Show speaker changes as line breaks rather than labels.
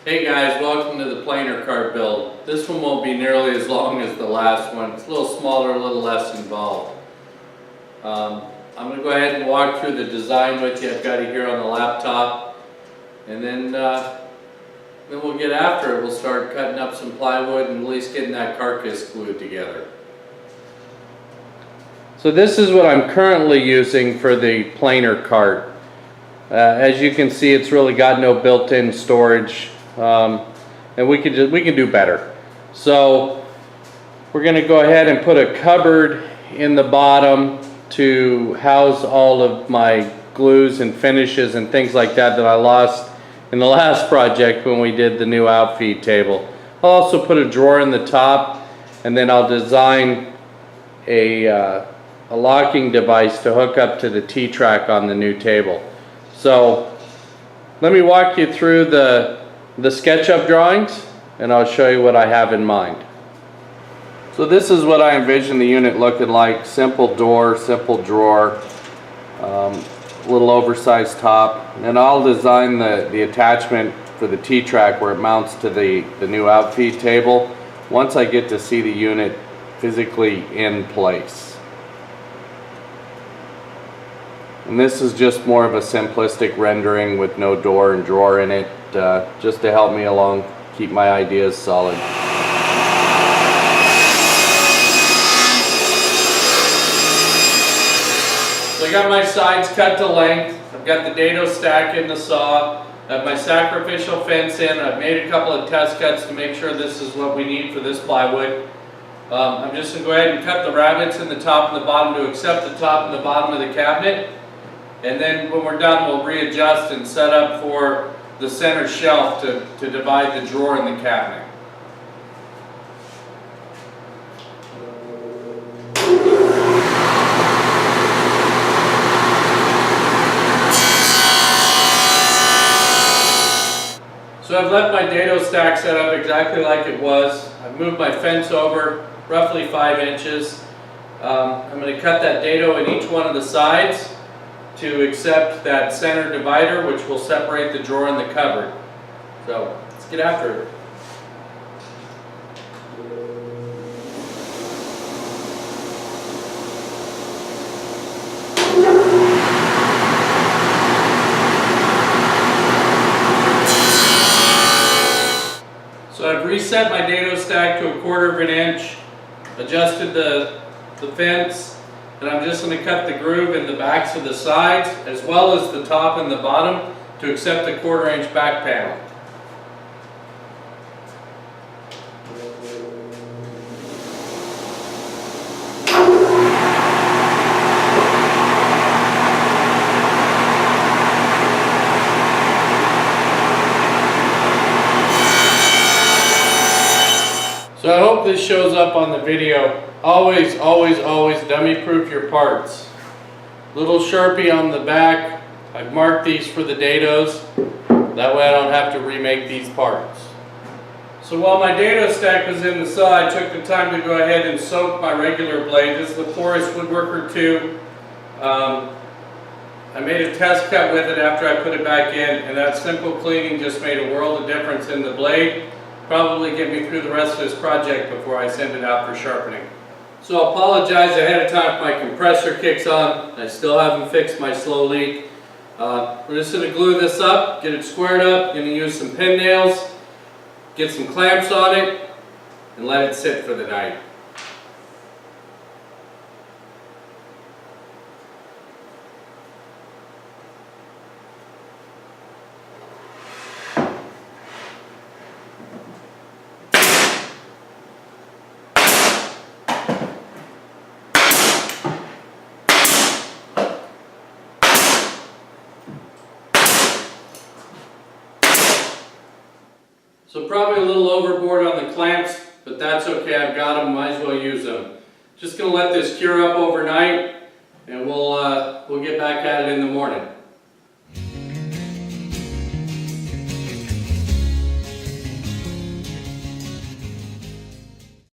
Hey guys, welcome to the planer cart build. This one won't be nearly as long as the last one. It's a little smaller, a little less involved. I'm going to go ahead and walk through the design with you. I've got it here on the laptop. And then we'll get after it. We'll start cutting up some plywood and at least getting that carcass glued together. So this is what I'm currently using for the planer cart. As you can see, it's really got no built-in storage. And we can do better. So we're going to go ahead and put a cupboard in the bottom to house all of my glues and finishes and things like that I lost in the last project when we did the new outfeed table. I'll also put a drawer in the top, and then I'll design a locking device to hook up to the T-track on the new table. So let me walk you through the SketchUp drawings, and I'll show you what I have in mind. So this is what I envision the unit looking like. Simple door, simple drawer, little oversized top, and I'll design the attachment for the T-track where it mounts to the new outfeed table once I get to see the unit physically in place. And this is just more of a simplistic rendering with no door and drawer in it, just to help me along, keep my ideas solid. So I got my sides cut to length. I've got the dado stack in the saw. I have my sacrificial fence in. I've made a couple of test cuts to make sure this is what we need for this plywood. I'm just going to go ahead and cut the rabbets in the top and the bottom to accept the top and the bottom of the cabinet. And then when we're done, we'll readjust and set up for the center shelf to divide the drawer in the cabinet. So I've left my dado stack set up exactly like it was. I've moved my fence over roughly 5 inches. I'm going to cut that dado in each one of the sides to accept that center divider, which will separate the drawer and the cupboard. So let's get after it. So I've reset my dado stack to 1/4 of an inch, adjusted the fence, and I'm just going to cut the groove in the backs of the sides as well as the top and the bottom to accept the 1/4 inch back panel. So I hope this shows up on the video. Always dummy proof your parts. Little Sharpie on the back. I've marked these for the dados. That way I don't have to remake these parts. So while my dado stack was in the saw, I took the time to go ahead and soak my regular blade. This is the Forest Woodworker 2. I made a test cut with it after I put it back in, and that simple cleaning just made a world of difference in the blade. Probably get me through the rest of this project before I send it out for sharpening. So I'll apologize ahead of time if my compressor kicks on. I still haven't fixed my slow leak. We're just going to glue this up, get it squared up. Going to use some pin nails, get some clamps on it, and let it sit for the night. So probably a little overboard on the clamps, but that's okay. I've got them. Might as well use them. Just going to let this cure up overnight, and we'll get back at it in the morning.